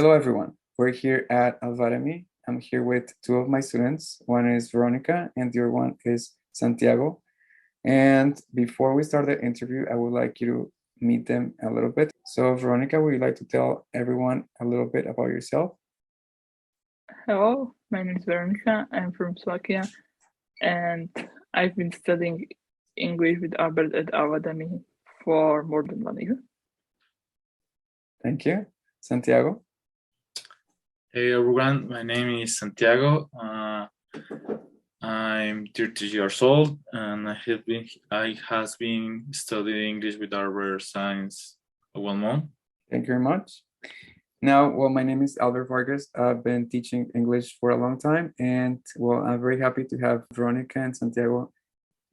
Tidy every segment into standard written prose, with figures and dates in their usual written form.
Hello, everyone. We're here at Alvademy. I'm here with two of my students. One is Veronika, and the other one is Santiago. And before we start the interview, I would like you to meet them a little bit. So, Veronika, would you like to tell everyone a little bit about yourself? Hello, my name is Veronika. I'm from Slovakia, and I've been studying English with Albert at Alvademy for more than 1 year. Thank you. Santiago? Hey everyone, my name is Santiago. I'm 30 years old, and I has been studying English with Albert since 1 month. Thank you very much. Now, my name is Saúl Vargas. I've been teaching English for a long time, and I'm very happy to have Veronika and Santiago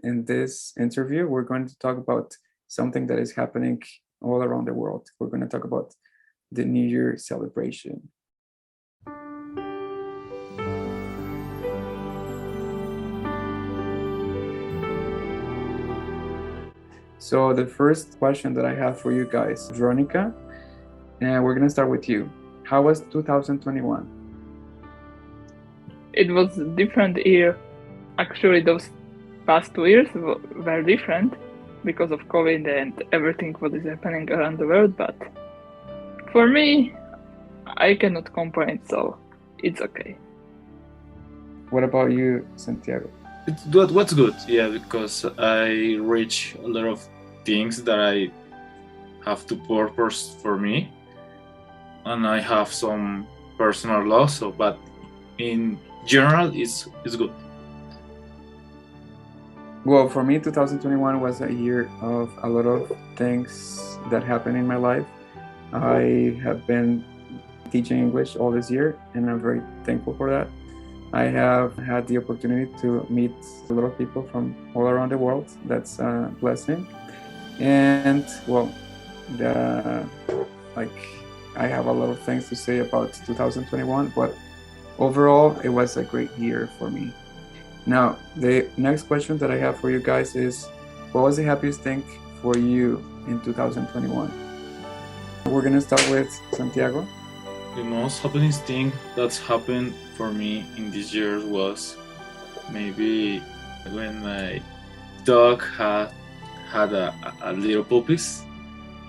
in this interview. We're going to talk about something that is happening all around the world. We're going to talk about the New Year celebration. So the first question that I have for you guys, Veronika, and we're going to start with you. How was 2021? It was a different year. Actually, those past 2 years were different because of COVID and everything what is happening around the world. But for me, I cannot complain, so it's okay. What about you, Santiago? What's good? Yeah, because I reach a lot of things that I have to purpose for me, and I have some personal loss. But in general, it's good. Well, for me, 2021 was a year of a lot of things that happened in my life. I have been teaching English all this year, and I'm very thankful for that. I have had the opportunity to meet a lot of people from all around the world. That's a blessing. And I have a lot of things to say about 2021, but overall, it was a great year for me. Now, the next question that I have for you guys is, what was the happiest thing for you in 2021? We're going to start with Santiago. The most happiest thing that's happened for me in this year was maybe when my dog had a little puppies,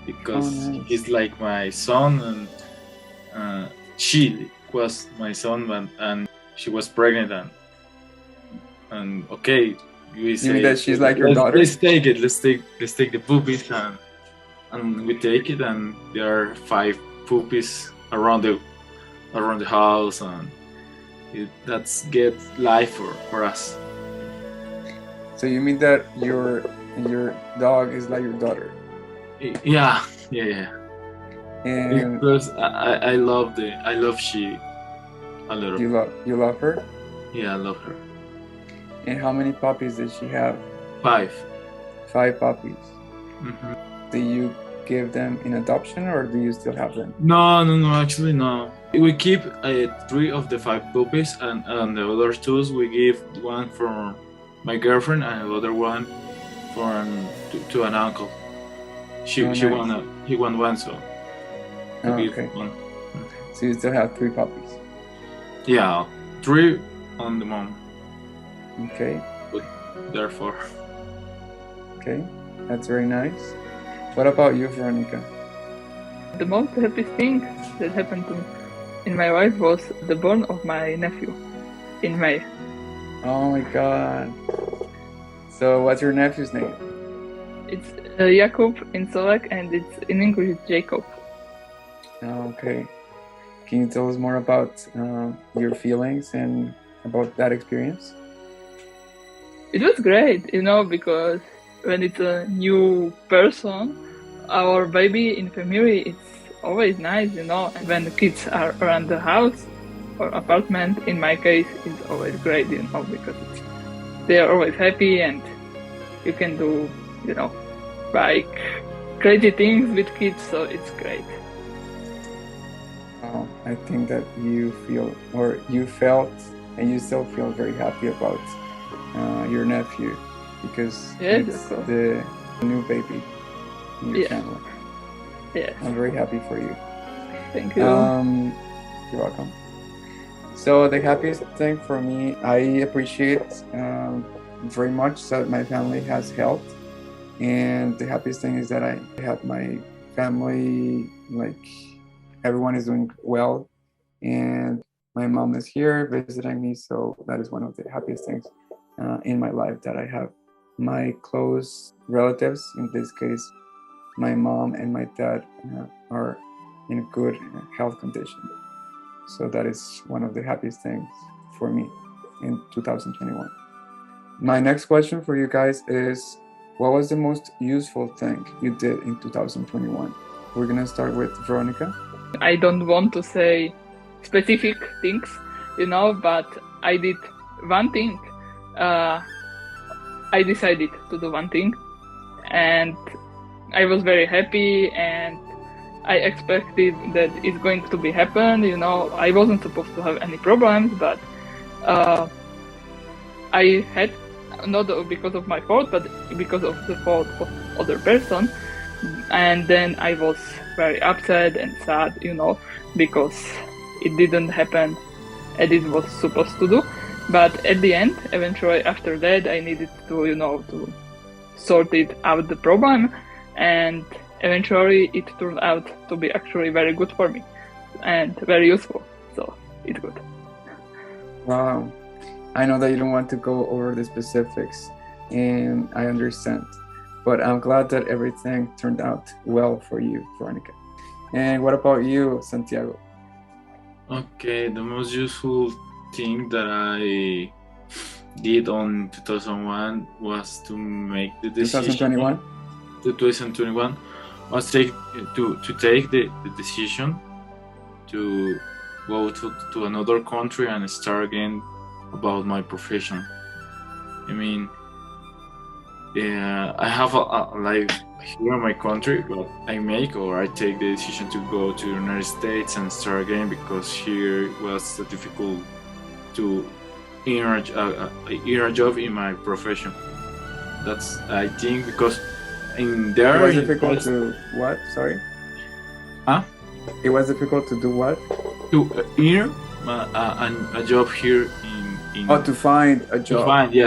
because nice. He's like my son, and she was my son, and she was pregnant, and okay, we say, you mean that she's like your daughter? Let's take the puppies, and we take it, and there are 5 puppies around the house, and that's get life for us. So you mean that your dog is like your daughter? Yeah. And because I love she a lot. You love her? Yeah, I love her. And how many puppies did she have? 5. 5 puppies. Mm-hmm. Do you give them in adoption, or do you still have them? No, actually no. We keep 3 of the 5 puppies, and the other 2 we give one for my girlfriend and the other one to an uncle. He won one, so okay. One. So you still have 3 puppies? Yeah, 3 on the mom. Okay. But therefore. Okay, that's very nice. What about you, Veronika? The most happiest thing that happened in my life was the born of my nephew in May. Oh my God. So what's your nephew's name? It's Jakub in Slovak, and it's in English it's Jacob. Oh, okay. Can you tell us more about your feelings and about that experience? It was great, because when it's a new person, our baby in family, it's always nice, and when the kids are around the house or apartment, in my case, it's always great, because they are always happy, and you can do, like crazy things with kids, so it's great. I think that you felt, and you still feel very happy about your nephew, because it's the new baby in your family. Yes. I'm very happy for you. Thank you. You're welcome. So the happiest thing for me, I appreciate very much that my family has health, and the happiest thing is that I have my family, like everyone is doing well, and my mom is here visiting me, so that is one of the happiest things in my life, that I have my close relatives, in this case my mom and my dad, are in good health condition. So that is one of the happiest things for me in 2021. My next question for you guys is, what was the most useful thing you did in 2021? We're gonna start with Veronika. I don't want to say specific things, but I did one thing. I decided to do one thing, and I was very happy, and I expected that it's going to be happen. I wasn't supposed to have any problems, but I had, not because of my fault, but because of the fault of other person. And then I was very upset and sad, because it didn't happen as it was supposed to do. But at the end, eventually after that, I needed to, to sort it out the problem, and eventually it turned out to be actually very good for me and very useful. So it's good. Wow. I know that you don't want to go over the specifics, and I understand. But I'm glad that everything turned out well for you, Veronika. And what about you, Santiago? Okay, the most useful thing that I did on 2001 was to make the decision. 2021 was to take the decision to go to another country and start again about my profession. I mean, I have a life here in my country, but I take the decision to go to the United States and start again, because here it was difficult to earn a job in my profession. That's, I think, because in there it was difficult to what? Sorry? Huh? It was difficult to do what? To earn a job here in to find a job.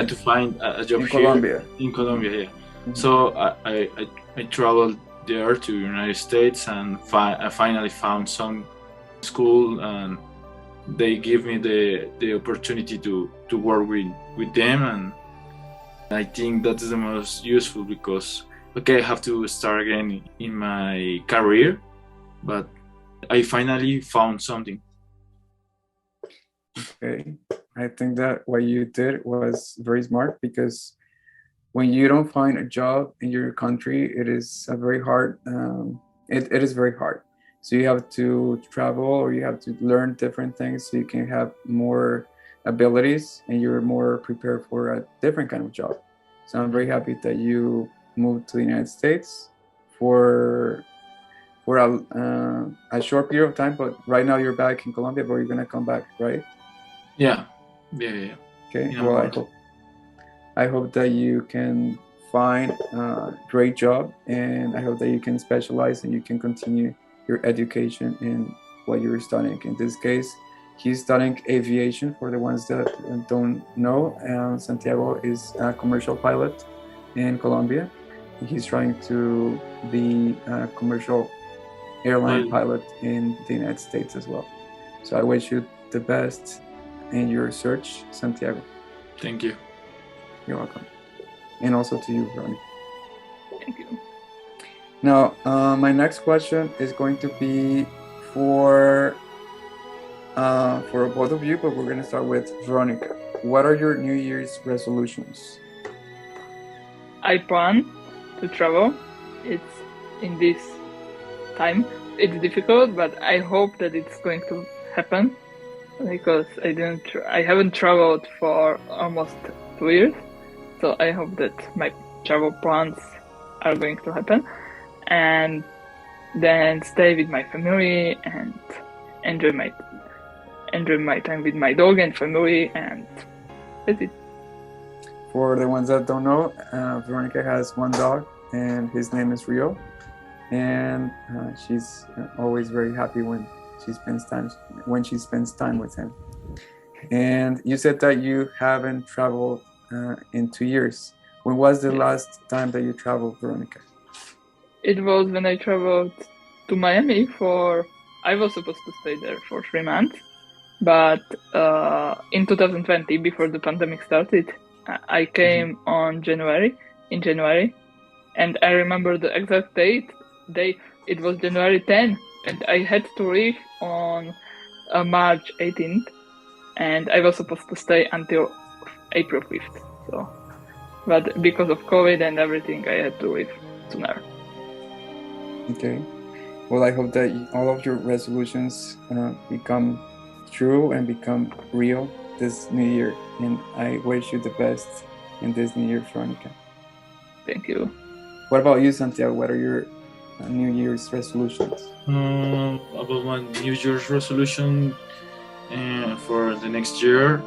To find a job in here Colombia. In Colombia, yeah. Mm-hmm. So I traveled there to the United States, and I finally found some school, and they give me the opportunity to work with them, and I think that is the most useful, because I have to start again in my career, but I finally found something. Okay, I think that what you did was very smart, because when you don't find a job in your country, it is a very hard. It is very hard. So you have to travel, or you have to learn different things, so you can have more abilities and you're more prepared for a different kind of job. So I'm very happy that you moved to the United States for a short period of time, but right now you're back in Colombia, but you're gonna come back, right? Yeah. Okay. Well, I hope that you can find a great job, and I hope that you can specialize and you can continue your education in what you're studying. In this case, he's studying aviation. For the ones that don't know, Santiago is a commercial pilot in Colombia. He's trying to be a commercial airline pilot in the United States as well. So I wish you the best in your search, Santiago. Thank you. You're welcome. And also to you, Veronika. Thank you. Now, my next question is going to be for both of you, but we're going to start with Veronika. What are your New Year's resolutions? I plan to travel. It's in this time. It's difficult, but I hope that it's going to happen, because I haven't traveled for almost 2 years. So I hope that my travel plans are going to happen, and then stay with my family and enjoy my time with my dog and family, and that's it. For the ones that don't know, Veronika has one dog, and his name is Rio, and she's always very happy when when she spends time with him. And you said that you haven't traveled in 2 years. When was the last time that you traveled, Veronika? It was when I traveled to Miami I was supposed to stay there for 3 months, but in 2020, before the pandemic started, I came in January, and I remember the exact date. It was January 10th, and I had to leave on March 18th, and I was supposed to stay until April 5th. So, but because of COVID and everything, I had to leave sooner. Okay. Well, I hope that all of your resolutions become true and become real this new year. And I wish you the best in this new year, Veronika. Thank you. What about you, Santiago? What are your New Year's resolutions? About my New Year's resolution for the next year,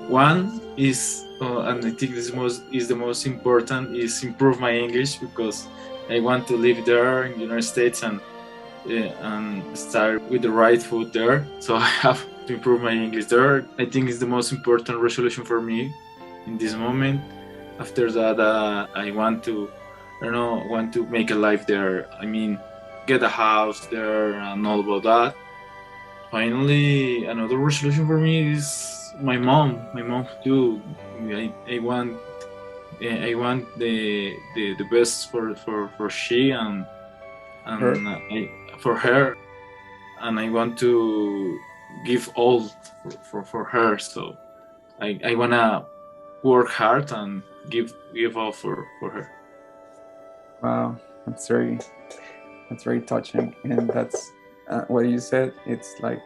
one is, and I think this is the most important, is improve my English, because I want to live there in the United States and start with the right foot there. So I have to improve my English there. I think it's the most important resolution for me in this moment. After that, I want to make a life there. I mean, get a house there and all about that. Finally, another resolution for me is my mom. My mom too. I want the best for she and for her, and I want to give all for her. So I wanna work hard and give all for her. Wow, that's very touching, and that's what you said. It's like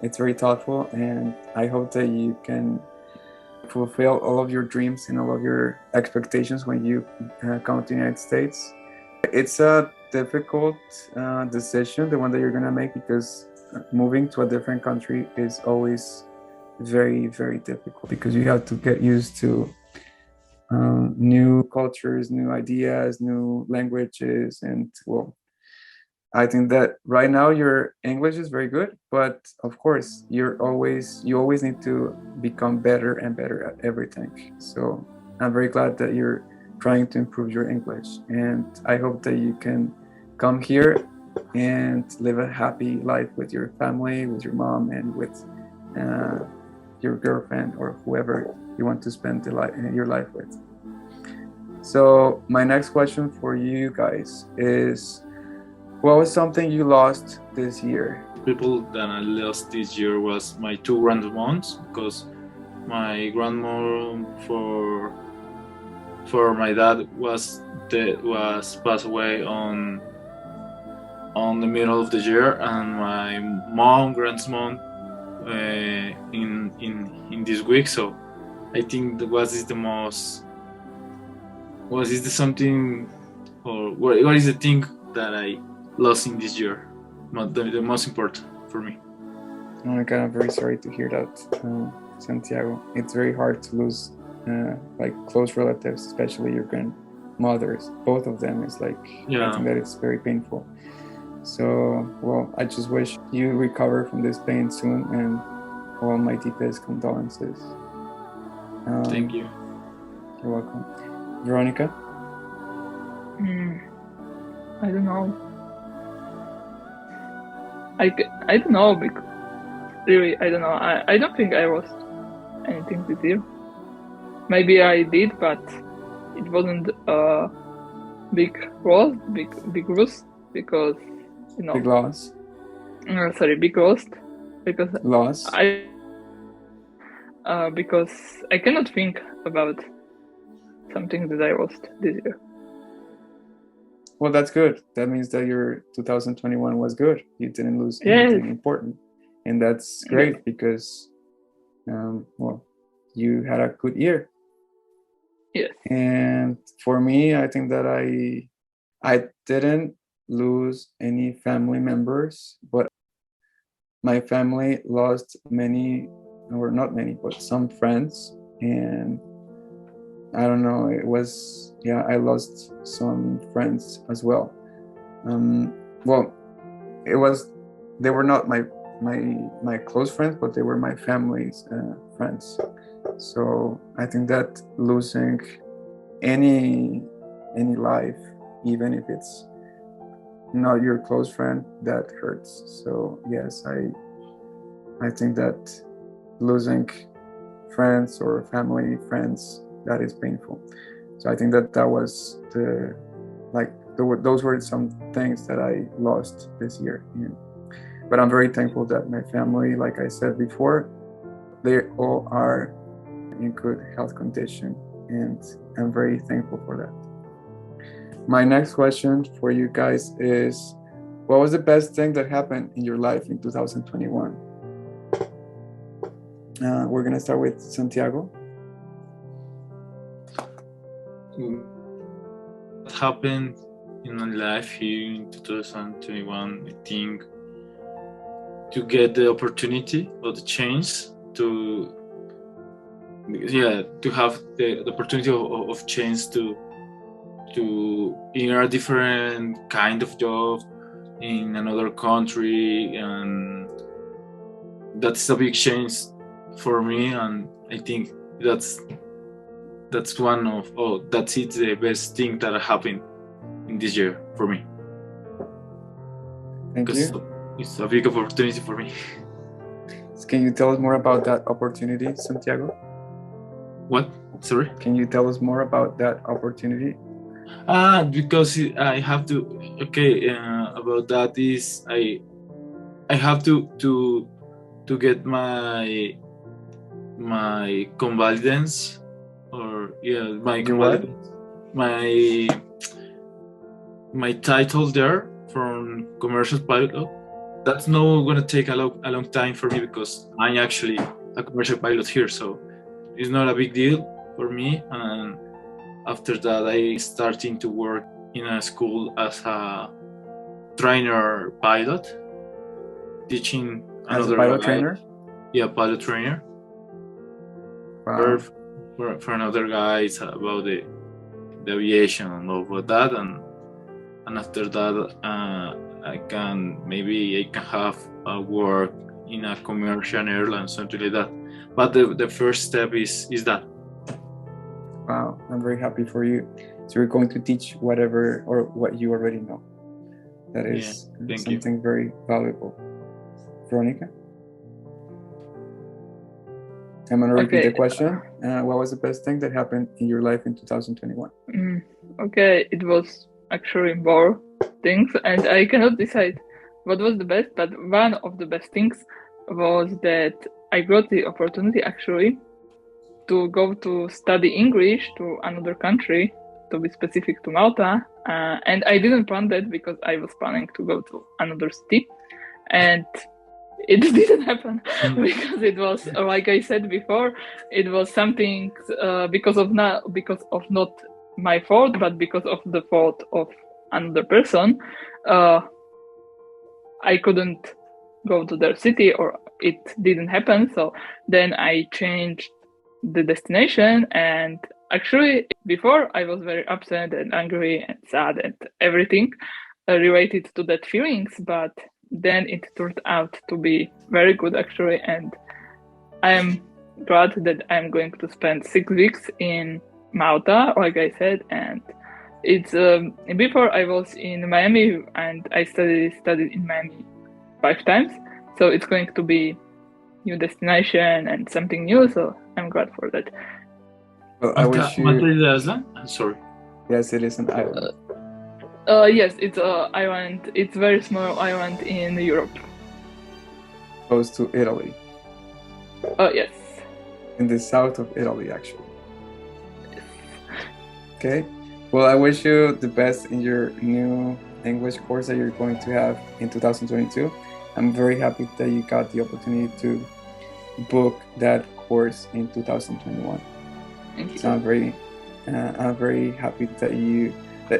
it's very thoughtful, and I hope that you can fulfill all of your dreams and all of your expectations when you come to the United States. It's a difficult decision, the one that you're gonna make, because moving to a different country is always very, very difficult, because you have to get used to new cultures, new ideas, new languages, and well, I think that right now your English is very good, but of course you always need to become better and better at everything. So I'm very glad that you're trying to improve your English, and I hope that you can come here and live a happy life with your family, with your mom, and with your girlfriend or whoever you want to spend your life with. So my next question for you guys is, what was something you lost this year? People that I lost this year was my 2 grandmoms, because my grandmom for my dad was passed away on the middle of the year, and my grandmom in this week. So I think what is the thing that I lost in this year, the most important for me. I'm kind of very sorry to hear that, Santiago. It's very hard to lose like close relatives, especially your grandmothers. Both of them is like, I think that it's very painful. So, well, I just wish you recover from this pain soon, and all my deepest condolences. Thank you. You're welcome. Veronika? I don't know. I don't know, because really I don't know. I don't think I lost anything this year. Maybe I did, but it wasn't a big loss, big loss, because Big loss. Big loss, because Loss. because I cannot think about something that I lost this year. Well, that's good. That means that your 2021 was good. You didn't lose anything important, and that's great because, well, you had a good year. Yes. And for me, I think that I didn't lose any family members, but my family lost many, or not many, but some friends, and I don't know, I lost some friends as well. Well, it was they were not my close friends, but they were my family's friends. So I think that losing any life, even if it's not your close friend, that hurts. So yes, I think that losing friends or family friends, that is painful. So I think that was those were some things that I lost this year. But I'm very thankful that my family, like I said before, they all are in good health condition, and I'm very thankful for that. My next question for you guys is, what was the best thing that happened in your life in 2021? We're gonna start with Santiago. What happened in my life here in 2021, I think, to get the opportunity or the chance to have the opportunity of chance to in a different kind of job in another country, and that's a big change for me, and I think that's the best thing that happened in this year for me. Thank you. It's a big opportunity for me. Can you tell us more about that opportunity, Santiago? What? Sorry? Can you tell us more about that opportunity? Because I have to. Okay, about that is I have to get my convalidance, or my convalidance, my title there from commercial pilot. That's not gonna take a long time for me, because I'm actually a commercial pilot here, so it's not a big deal for me. And after that, I started to work in a school as a trainer pilot, teaching as a pilot trainer. Yeah, pilot trainer. Wow. For another guys about the aviation and all of that, and after that, I can have a work in a commercial airline, something like that. But the first step is that. Wow, I'm very happy for you. So you're going to teach whatever or what you already know. That is something very valuable. Veronika? I'm going to repeat the question. What was the best thing that happened in your life in 2021? Okay, it was actually more things, and I cannot decide what was the best, but one of the best things was that I got the opportunity actually to go to study English to another country, to be specific to Malta, and I didn't plan that because I was planning to go to another city, and it didn't happen because it was, like I said before, it was something because of not my fault, but because of the fault of another person. I couldn't go to their city, or it didn't happen. So then I changed the destination, and actually before I was very upset and angry and sad and everything related to that feelings, but then it turned out to be very good actually, and I am glad that I'm going to spend 6 weeks in Malta, like I said. And it's before I was in Miami, and I studied in Miami 5 times, so it's going to be new destination and something new, so I'm glad for that. Well, I wish you... Malta is an island? I'm sorry. Yes, it is an island. Yes, it's an island. It's a very small island in Europe. Close to Italy. Yes. In the south of Italy, actually. Yes. Okay. Well, I wish you the best in your new English course that you're going to have in 2022. I'm very happy that you got the opportunity to book that course in 2021. Thank you. So I'm very happy that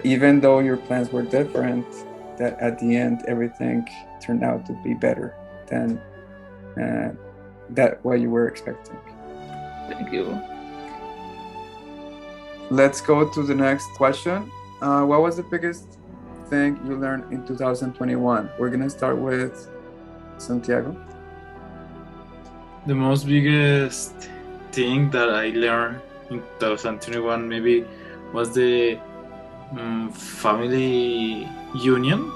even though your plans were different, that at the end everything turned out to be better than what you were expecting. Thank you. Let's go to the next question. What was the biggest thing you learned in 2021? We're gonna start with Santiago? The most biggest thing that I learned in 2021 maybe was the family union,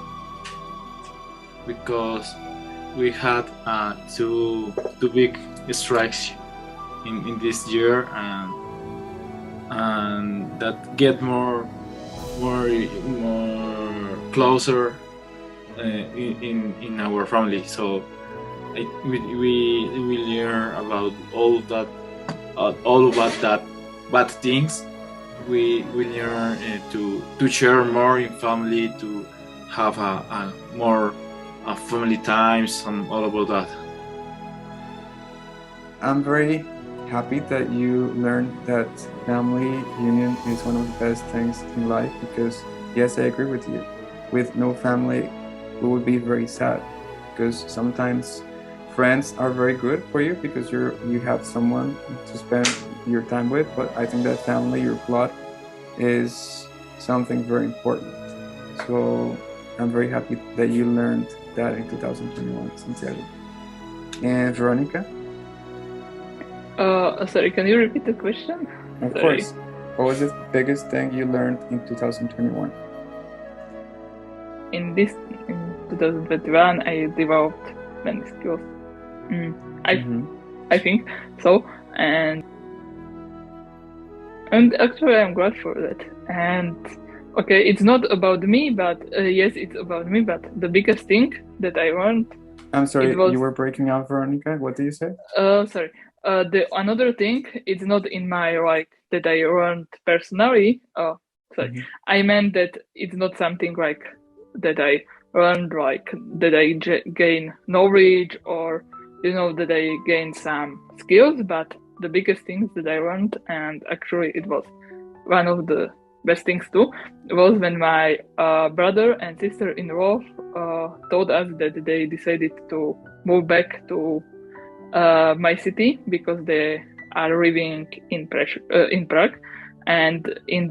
because we had two big strikes in this year, and that get more closer in our family. So we learn about all about that bad things. We learn to share more in family, to have a more family times, and all about that. I'm very happy that you learned that family union is one of the best things in life, because yes, I agree with you. With no family, we would be very sad, because sometimes friends are very good for you because you have someone to spend your time with, but I think that family, your blood, is something very important. So I'm very happy that you learned that in 2021, Santiago. And Veronika? Sorry, can you repeat the question? Of Sorry. course. What was the biggest thing you learned in 2021? In 2021, I developed many skills. I think so, and actually I'm glad for that. And okay, it's not about me, but yes, it's about me. But the biggest thing that I learned. I'm sorry, you were breaking out, Veronika. What did you say? Sorry. The another thing, it's not in my that I learned personally. I meant that it's not something that I learned, that I gain knowledge, or that I gain some skills. But the biggest things that I learned, and actually it was one of the best things too, was when my brother and sister-in-law told us that they decided to move back to my city, because they are living in Prague, and in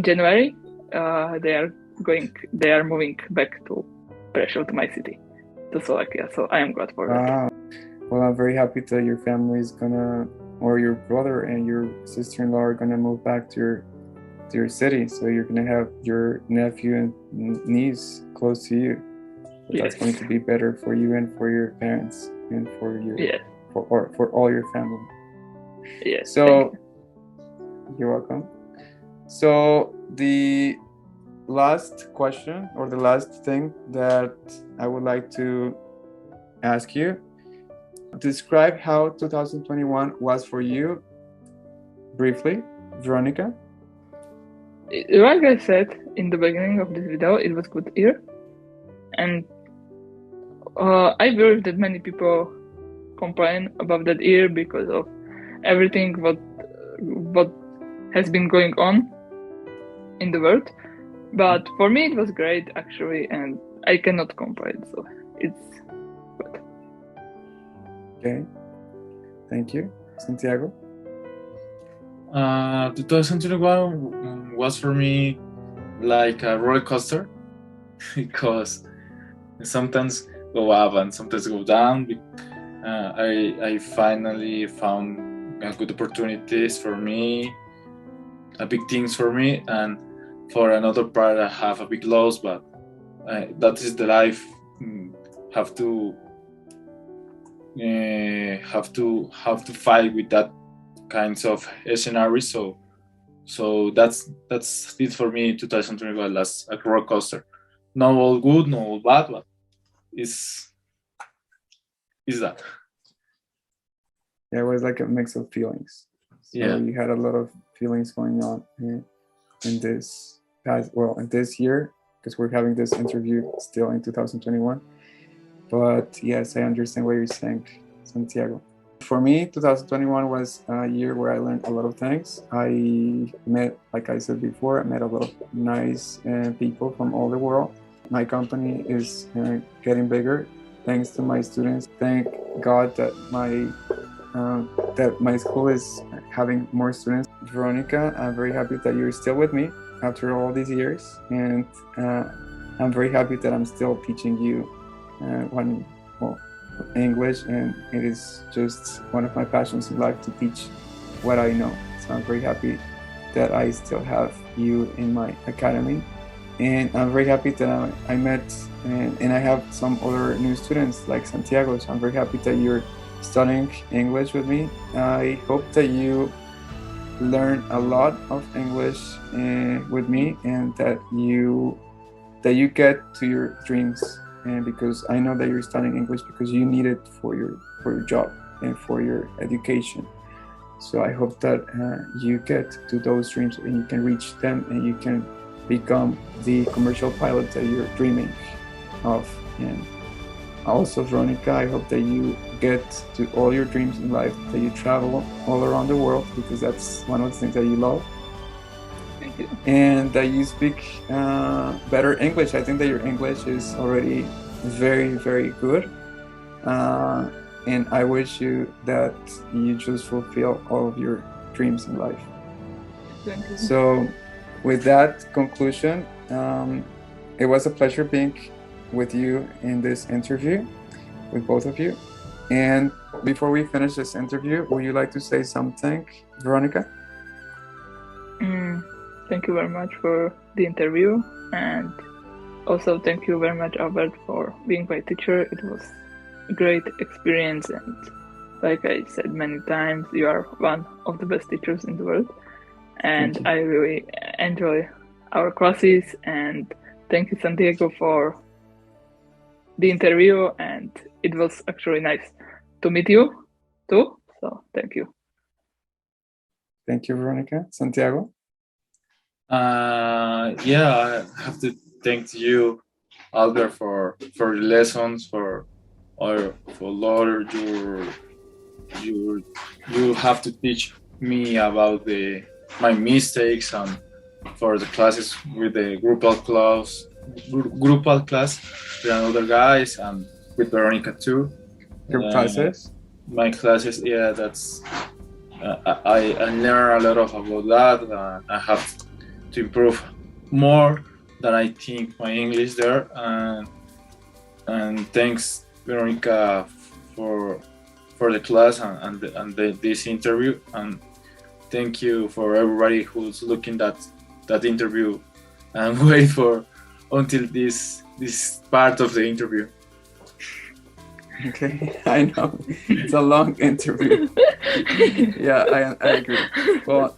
January they are moving back to Prešov, to my city, to Slovakia. So I am glad for that. Well, I'm very happy that your family is gonna, or your brother and your sister-in-law are gonna move back to your city. So you're gonna have your nephew and niece close to you. Yes. That's going to be better for you and for your parents and for your for all your family. Yes. So you're welcome. So the last question, or the last thing that I would like to ask you, describe how 2021 was for you briefly, Veronika. Like I said in the beginning of this video, it was a good year, and I believe that many people complain about that year because of everything what has been going on in the world. But for me, it was great actually, and I cannot complain. So it's good. Okay, thank you, Santiago. 2021 was for me like a roller coaster, because sometimes go up and sometimes go down. I finally found good opportunities for me, big things for me, and for another part I have a big loss, but that is the life. Have to fight with that kinds of scenarios. So that's it for me. 2021 as a roller coaster. No all good, no all bad, but is that. Yeah, it was like a mix of feelings. So you had a lot of feelings going on in this year, because we're having this interview still in 2021. But yes, I understand what you're saying, Santiago. For me, 2021 was a year where I learned a lot of things. I met, like I said before, I met a lot of nice people from all the world. My company is getting bigger thanks to my students. Thank God that my school is having more students. Veronika, I'm very happy that you're still with me after all these years, and I'm very happy that I'm still teaching you English, and it is just one of my passions in life to teach what I know. So I'm very happy that I still have you in my academy, and I'm very happy that I met and I have some other new students like Santiago. So I'm very happy that you're studying English with me. I hope that you learn a lot of English with me, and that you get to your dreams. And because I know that you're studying English because you need it for your job and for your education. So I hope that you get to those dreams and you can reach them and you can become the commercial pilot that you're dreaming of. And also, Veronika, I hope that you get to all your dreams in life, that you travel all around the world, because that's one of the things that you love. Thank you. And that you speak better English. I think that your English is already very, very good. And I wish you that you just fulfill all of your dreams in life. Thank you. So with that conclusion, it was a pleasure being with you in this interview, with both of you. And before we finish this interview, would you like to say something, Veronika? Thank you very much for the interview, and also thank you very much, Albert, for being my teacher. It was a great experience, and like I said many times, you are one of the best teachers in the world, and I really enjoy our classes. And thank you, Santiago, for the interview, and it was actually nice to meet you too, so thank you. Thank you, Veronika. Santiago? I have to thank you, Albert, for the lessons, for Lord, you have to teach me about my mistakes, and for the classes with the groupal class with another guys, and with Veronika too. Your classes? My classes, yeah, that's I learn a lot about that. I have to improve more than I think my English there, and thanks, Veronika, for the class and this interview, and thank you for everybody who's looking that interview and wait for until this part of the interview. Okay, I know it's a long interview. Yeah, I agree. Well,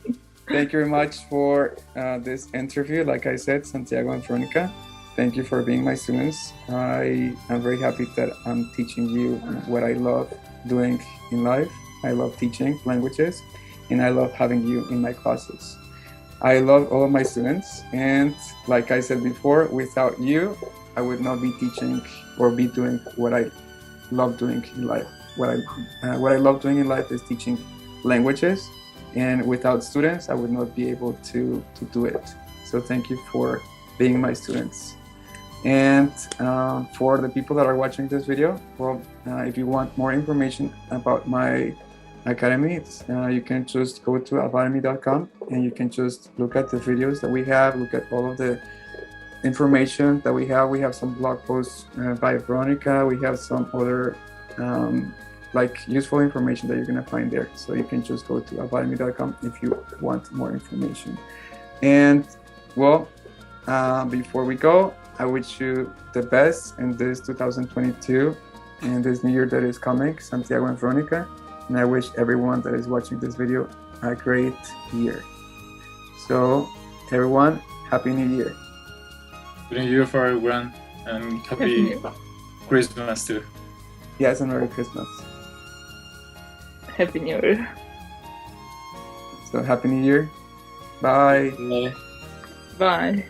thank you very much for this interview. Like I said, Santiago and Veronika, thank you for being my students. I am very happy that I'm teaching you what I love doing in life. I love teaching languages, and I love having you in my classes. I love all of my students, and like I said before, without you, I would not be teaching or be doing what I love doing in life. What I love doing in life is teaching languages, and without students, I would not be able to do it. So thank you for being my students. And for the people that are watching this video, well, if you want more information about my academy, you can just go to alvademy.com and you can just look at the videos that we have, look at all of the information that we have. We have some blog posts by Veronika. We have some other like useful information that you're going to find there. So you can just go to alvademy.com if you want more information. And well, before we go, I wish you the best in this 2022 and this new year that is coming, Santiago and Veronika. And I wish everyone that is watching this video a great year. So everyone, Happy New Year. Happy New Year for everyone, and happy Christmas too. Yes, and Merry Christmas. Happy New Year. So Happy New Year. Bye. Bye. Bye.